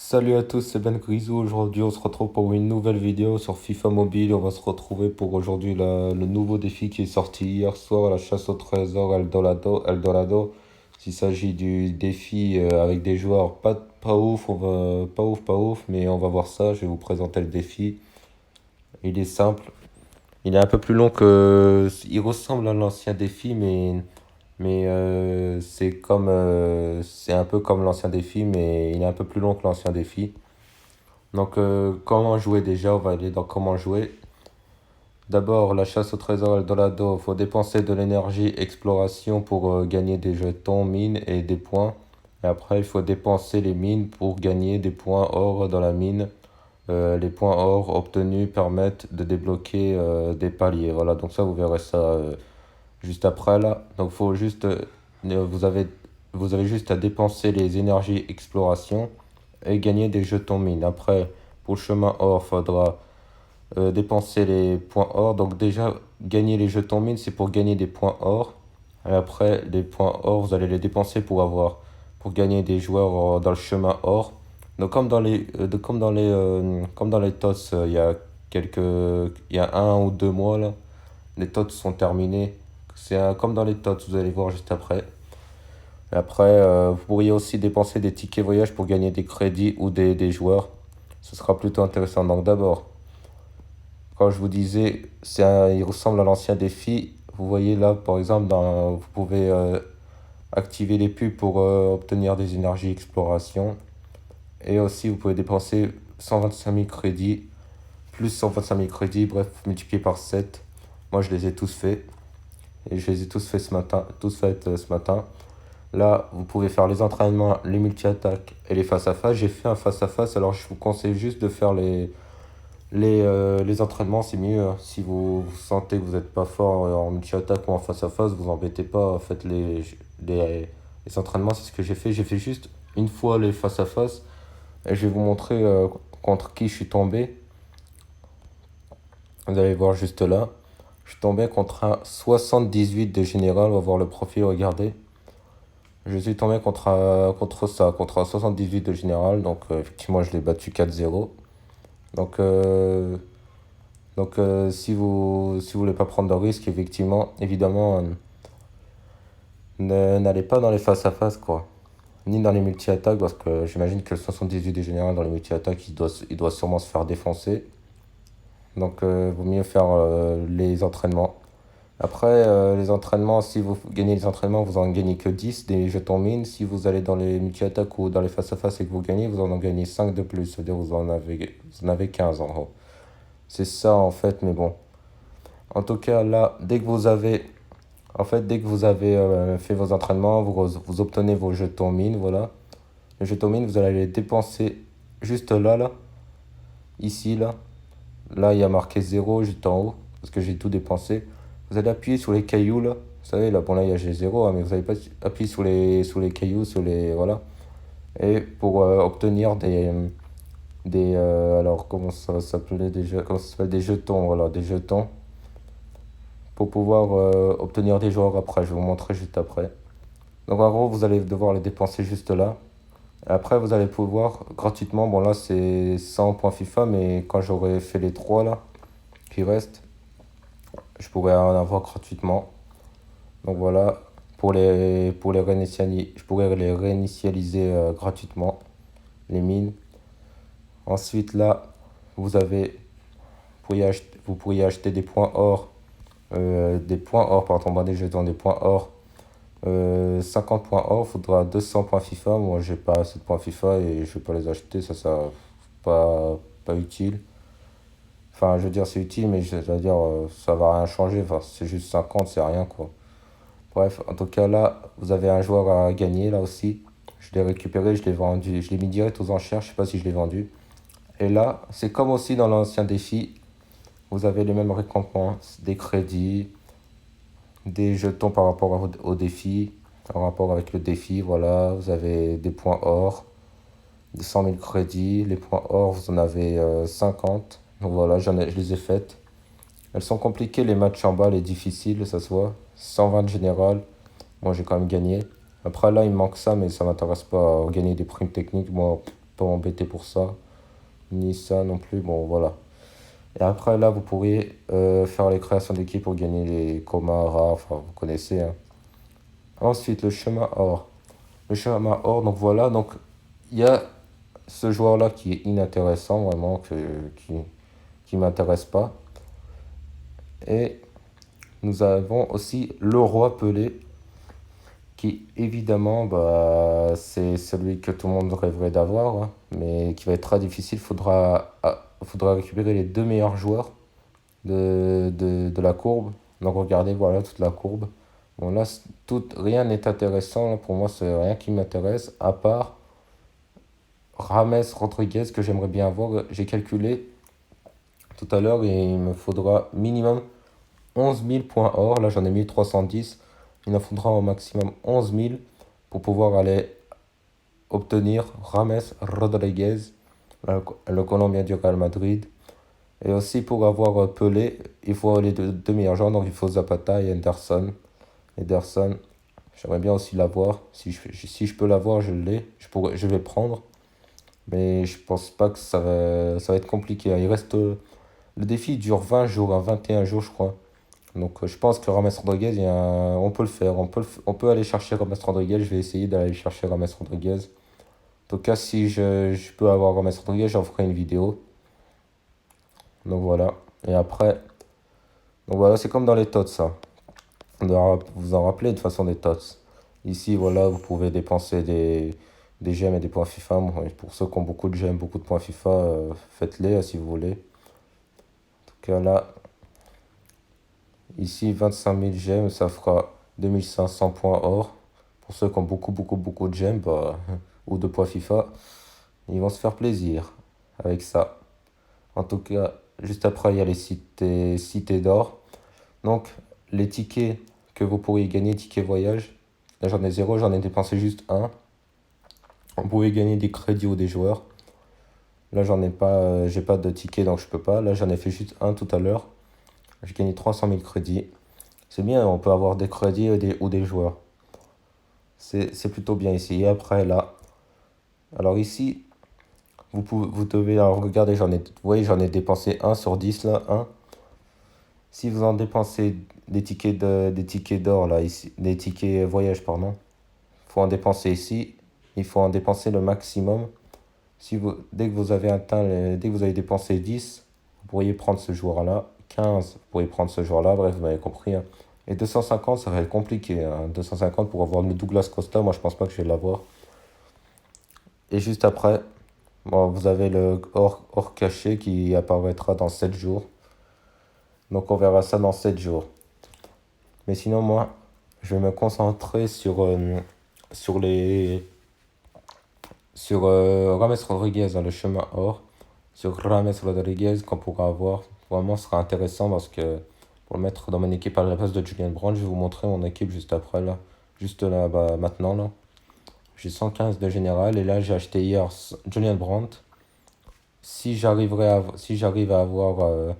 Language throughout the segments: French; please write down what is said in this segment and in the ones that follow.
Salut à tous, c'est Ben Grisou. Aujourd'hui, on se retrouve pour une nouvelle vidéo sur FIFA Mobile. On va se retrouver pour aujourd'hui le nouveau défi qui est sorti hier soir, la chasse au trésor Eldorado. S'il s'agit du défi avec des joueurs pas ouf, pas ouf, mais on va voir ça. Je vais vous présenter le défi. Il est simple. Il est un peu plus long que. Il ressemble à l'ancien défi, mais c'est un peu comme l'ancien défi, mais il est un peu plus long que l'ancien défi. Donc, comment jouer déjà? On va aller dans comment jouer. D'abord, la chasse au trésor Eldorado. Il faut dépenser de l'énergie exploration pour gagner des jetons, mines et des points. Et après, il faut dépenser les mines pour gagner des points or dans la mine. Les points or obtenus permettent de débloquer des paliers. Voilà, donc ça, vous verrez ça juste après là. Donc, faut juste, vous avez, vous avez juste à dépenser les énergies exploration et gagner des jetons mines. Après, pour le chemin or, faudra dépenser les points or. Donc déjà, gagner les jetons mines, c'est pour gagner des points or. Et après, les points or, vous allez les dépenser pour gagner des joueurs dans le chemin or. Donc comme dans les TOTS, il y a 1 ou 2 mois là, les TOTS sont terminés. Comme dans les TOTS, vous allez voir juste après. Et après, vous pourriez aussi dépenser des tickets voyage pour gagner des crédits ou des joueurs. Ce sera plutôt intéressant. Donc d'abord, quand je vous disais, il ressemble à l'ancien défi. Vous voyez là, par exemple, vous pouvez activer les pubs pour obtenir des énergies exploration. Et aussi, vous pouvez dépenser 125 000 crédits, plus 125 000 crédits, bref, multiplié par 7. Moi, je les ai tous faits. Et je les ai tous faits ce matin. Là, vous pouvez faire les entraînements, les multi-attaques et les face-à-face. J'ai fait un face-à-face, alors je vous conseille juste de faire les entraînements. C'est mieux, hein. Si vous sentez que vous n'êtes pas fort en multi-attaque ou en face-à-face, vous embêtez pas. Faites les entraînements, c'est ce que j'ai fait. J'ai fait juste une fois les face-à-face et je vais vous montrer contre qui je suis tombé. Vous allez voir juste là. Je suis tombé contre un 78 de général. On va voir le profil, regardez. Je suis tombé contre un 78 de général. Donc, effectivement, je l'ai battu 4-0. Donc, si vous voulez pas prendre de risque, évidemment, n'allez pas dans les face-à-face, quoi. Ni dans les multi-attaques, parce que j'imagine que le 78 de général dans les multi-attaques, il doit sûrement se faire défoncer. Donc, vaut mieux faire les entraînements. Après, les entraînements, si vous gagnez les entraînements, vous en gagnez que 10 des jetons mines. Si vous allez dans les multi-attaques ou dans les face-à-face et que vous gagnez, vous en gagnez 5 de plus. C'est-à-dire que vous en avez 15 en gros. C'est ça en fait, mais bon. En tout cas, là, dès que vous avez fait vos entraînements, vous obtenez vos jetons mines, voilà. Les jetons mines, vous allez les dépenser juste là, ici, là. Là, il y a marqué 0 juste en haut, parce que j'ai tout dépensé. Vous allez appuyer sur les cailloux, là. Vous savez, là, bon, là, il y a j'ai 0, hein, mais vous allez pas appuyer sur les cailloux, voilà. Et pour obtenir alors, comment ça s'appelait déjà? Comment ça s'appelle? Des jetons, voilà, des jetons. Pour pouvoir obtenir des joueurs après. Je vais vous montrer juste après. Donc en gros, vous allez devoir les dépenser juste là. Et après, vous allez pouvoir gratuitement, bon là c'est 100 points FIFA, mais quand j'aurai fait les 3 là, qui restent, je pourrais en avoir gratuitement. Donc voilà, je pourrais les réinitialiser gratuitement, les mines. Ensuite là, vous pourriez acheter des points or, pardon, bah, des jetons, des points or. 50 points or, il faudra 200 points FIFA. Moi, j'ai pas assez de points FIFA et je vais pas les acheter. Ça pas utile. Enfin, je veux dire, c'est utile, mais je veux dire, ça va rien changer. Enfin, c'est juste 50, c'est rien, quoi. Bref, en tout cas, là, vous avez un joueur à gagner, là aussi. Je l'ai récupéré, je l'ai vendu. Je l'ai mis direct aux enchères, je sais pas si je l'ai vendu. Et là, c'est comme aussi dans l'ancien défi. Vous avez les mêmes récompenses, des crédits, des jetons par rapport au défi, en rapport avec le défi, voilà, vous avez des points or, des 100 000 crédits, les points or, vous en avez 50, donc voilà, je les ai faites. Elles sont compliquées, les matchs en bas, les difficiles, ça se voit, 120 de général, moi j'ai quand même gagné. Après là, il me manque ça, mais ça m'intéresse pas à gagner des primes techniques, moi, pas embêté pour ça. Ni ça non plus, bon voilà. Et après là, vous pourriez faire les créations d'équipe pour gagner les comas rares, enfin vous connaissez, hein. Ensuite, le chemin or. Le chemin or, donc voilà, donc il y a ce joueur-là qui est inintéressant, vraiment, qui m'intéresse pas. Et nous avons aussi le roi Pelé, qui évidemment, bah, c'est celui que tout le monde rêverait d'avoir, hein, mais qui va être très difficile. Faudra récupérer les deux meilleurs joueurs de la courbe. Donc regardez, voilà toute la courbe. Bon là, rien n'est intéressant, là, pour moi, c'est rien qui m'intéresse, à part Rames Rodriguez que j'aimerais bien avoir. J'ai calculé tout à l'heure et il me faudra minimum 11 000 points or. Là, j'en ai 1310. Il en faudra au maximum 11 000 pour pouvoir aller obtenir Rames Rodriguez, le Colombien du Real Madrid. Et aussi pour avoir Pelé, il faut les deux meilleurs joueurs. Donc il faut Zapata et Henderson. Henderson, j'aimerais bien aussi l'avoir. Si je peux l'avoir, je l'ai. Je vais prendre. Mais je pense pas que ça va être compliqué, hein. Le défi dure 20 jours, hein, 21 jours je crois. Donc je pense que Rames Rodriguez, on peut le faire. On peut aller chercher Rames Rodriguez. Je vais essayer d'aller chercher Rames Rodriguez. En tout cas, si je peux avoir Rames Rodriguez, j'en ferai une vidéo. Donc voilà. Et après, donc voilà, c'est comme dans les TOTS, ça. Vous vous en rappelez de toute façon des TOTS. Ici, voilà, vous pouvez dépenser des gemmes et des points FIFA. Bon, et pour ceux qui ont beaucoup de gemmes, beaucoup de points FIFA, faites-les si vous voulez. En tout cas, là, ici, 25 000 gemmes, ça fera 2500 points or. Pour ceux qui ont beaucoup de gemmes, bah, ou de points FIFA, ils vont se faire plaisir avec ça. En tout cas, juste après, il y a les cités d'or. Donc, les tickets que vous pourriez gagner, tickets voyage. Là, j'en ai zéro, j'en ai dépensé juste un. Vous pouvez gagner des crédits ou des joueurs. Là, j'en ai pas, j'ai pas de tickets, donc je peux pas. Là, j'en ai fait juste un tout à l'heure. J'ai gagné 300 000 crédits. C'est bien, on peut avoir des crédits ou des joueurs. C'est plutôt bien ici. Et après, là. Alors ici, vous devez alors, regarder, vous voyez, j'en ai dépensé 1 sur 10 là, 1. Si vous en dépensez des tickets d'or là, ici, des tickets voyage, pardon, il faut en dépenser ici. Il faut en dépenser le maximum. Dès que vous avez dès que vous avez dépensé 10, vous pourriez prendre ce joueur-là. 15, vous pourriez prendre ce joueur-là. Bref, vous m'avez compris, hein. Et 250, ça va être compliqué, hein. 250 pour avoir le Douglas Costa, moi je pense pas que je vais l'avoir. Et juste après, bon, vous avez le hors caché qui apparaîtra dans 7 jours. Donc on verra ça dans 7 jours. Mais sinon, moi, je vais me concentrer sur Rames Rodriguez, hein, le chemin or. Sur Rames Rodriguez qu'on pourra avoir. Vraiment, ce sera intéressant parce que pour le mettre dans mon équipe à la place de Julian Brandt, je vais vous montrer mon équipe juste après, là. Juste là, bah, maintenant, là. J'ai 115 de général et là, j'ai acheté hier Julian Brandt. Si j'arrive à avoir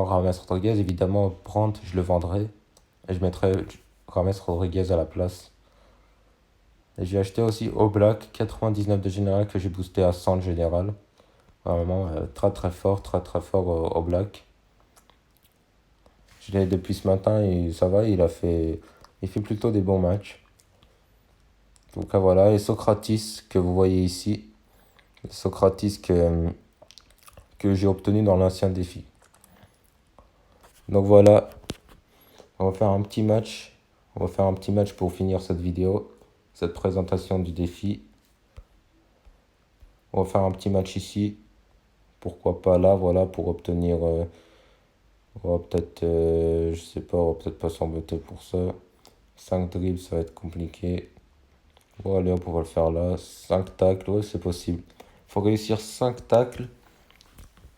Rames Rodriguez, évidemment, Brandt, je le vendrai. Et je mettrai Rames Rodriguez à la place. Et j'ai acheté aussi Oblak, 99 de général que j'ai boosté à 100 de général. Vraiment très fort Oblak. Je l'ai depuis ce matin et ça va, il fait plutôt des bons matchs. Donc voilà, et Socratis que vous voyez ici. Socratis que j'ai obtenu dans l'ancien défi. Donc voilà, on va faire un petit match. On va faire un petit match pour finir cette vidéo, cette présentation du défi. On va faire un petit match ici. Pourquoi pas là, voilà, pour obtenir... on va peut-être, je sais pas, on va peut-être pas s'embêter pour ça. 5 dribbles, ça va être compliqué. Bon, allez, on va le faire là. 5 tacles, ouais, c'est possible. Il faut réussir 5 tacles.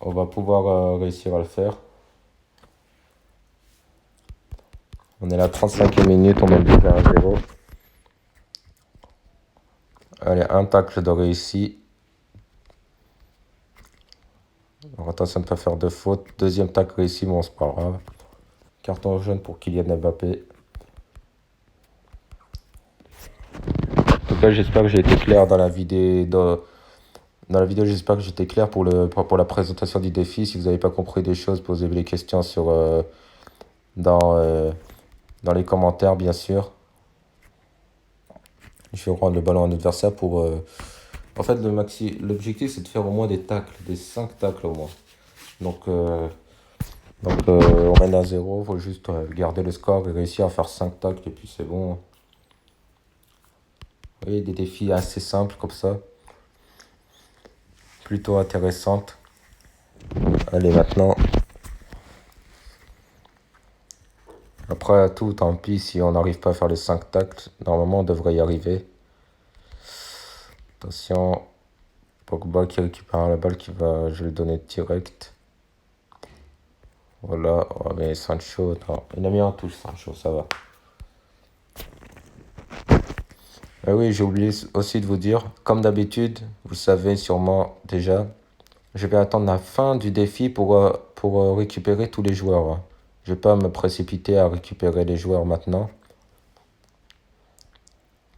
On va pouvoir réussir à le faire. On est à la 35e minute, on est déjà à 0. Allez, un tacle de réussi. Alors, attention de ne pas faire de faute. Deuxième tacle réussi, bon, c'est pas grave. Carton jaune pour Kylian Mbappé. En tout cas, j'espère que j'ai été clair dans la vidéo, dans la vidéo, j'espère que j'étais clair pour la présentation du défi. Si vous n'avez pas compris des choses, posez les questions dans, euh, dans les commentaires, bien sûr. Je vais rendre le ballon à un adversaire En fait, l'objectif, c'est de faire au moins des tacles, des 5 tacles au moins. Donc, on mène à 0, il faut juste garder le score et réussir à faire 5 tacles, et puis c'est bon. Vous voyez, des défis assez simples comme ça. Plutôt intéressantes. Allez, maintenant. Après, tout, tant pis, si on n'arrive pas à faire les 5 tacles, normalement, on devrait y arriver. Attention, Pogba qui récupère la balle, je vais le donner direct. Voilà, oh, mais Sancho, non, il a mis en touche, Sancho, ça va. Ah oui, j'ai oublié aussi de vous dire, comme d'habitude, vous savez sûrement déjà, je vais attendre la fin du défi pour récupérer tous les joueurs, hein. Je vais pas me précipiter à récupérer les joueurs maintenant.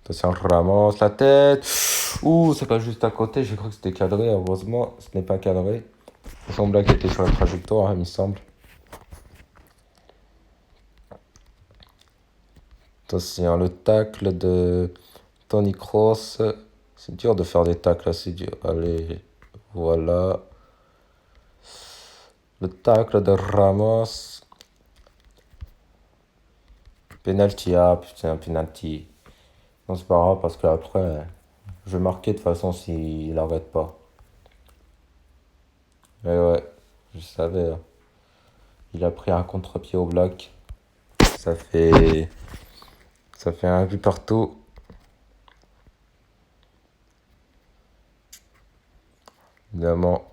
Attention, Ramos, la tête. Ouh, c'est pas juste à côté, j'ai cru que c'était cadré, heureusement, ce n'est pas cadré. Il semblait qu'il était sur la trajectoire, hein, il me semble. Attention, le tacle de Tony Kroos. C'est dur de faire des tacles, c'est dur. Allez, voilà. Le tacle de Ramos. Penalty, ah putain, penalty. Non, c'est pas grave parce qu'après, je vais marquer de toute façon s'il arrête pas. Et ouais, je savais, hein. Il a pris un contre-pied au black. Ça fait, ça fait un but partout. Évidemment.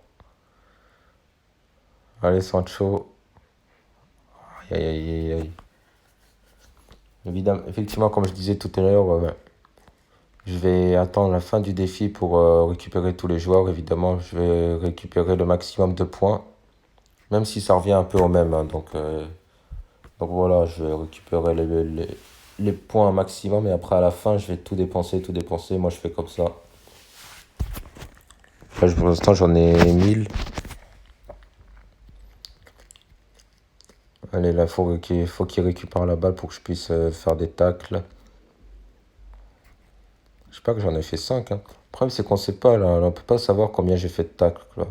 Allez, Sancho. Aïe, aïe, aïe, aïe. Évidemment, effectivement, comme je disais tout à l'heure, je vais attendre la fin du défi pour récupérer tous les joueurs. Évidemment, je vais récupérer le maximum de points, même si ça revient un peu au même, hein. Donc voilà, je vais récupérer les points maximum et après à la fin, je vais tout dépenser, tout dépenser. Moi, je fais comme ça. Là, pour l'instant, j'en ai 1000. Allez, là, faut qu'il récupère la balle pour que je puisse faire des tacles. Je sais pas que j'en ai fait 5, hein. Le problème, c'est qu'on sait pas, là. On peut pas savoir combien j'ai fait de tacles, là.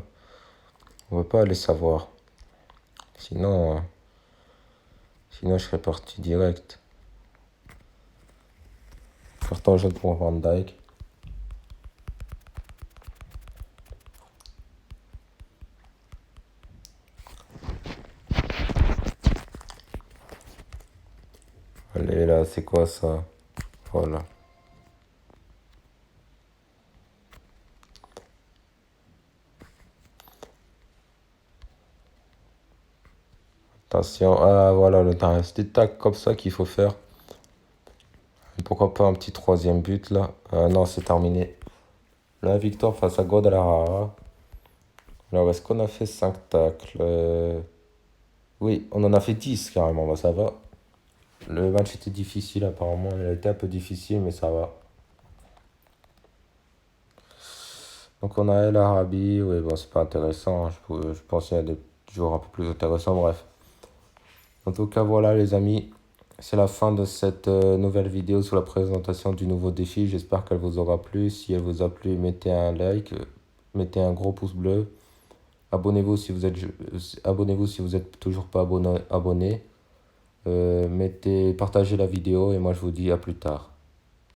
On ne peut pas aller savoir. Sinon, sinon je serais parti direct. Carton jaune pour Van Dijk. Allez, là, c'est quoi ça? Voilà. Attention, ah voilà, c'est des tacs comme ça qu'il faut faire. Pourquoi pas un petit troisième but là? Non, c'est terminé. La victoire face à Guadalajara. Alors, est-ce qu'on a fait 5 tacles? Oui, on en a fait 10 carrément, bah, ça va. Le match était difficile apparemment, il a été un peu difficile, mais ça va. Donc on a El Arabi, oui, bon, c'est pas intéressant, hein. Je pensais à des joueurs un peu plus intéressants, bref. En tout cas, voilà les amis, c'est la fin de cette nouvelle vidéo sur la présentation du nouveau défi. J'espère qu'elle vous aura plu. Si elle vous a plu, mettez un like, mettez un gros pouce bleu. Abonnez-vous si vous êtes toujours pas abonné. Partagez la vidéo et moi je vous dis à plus tard.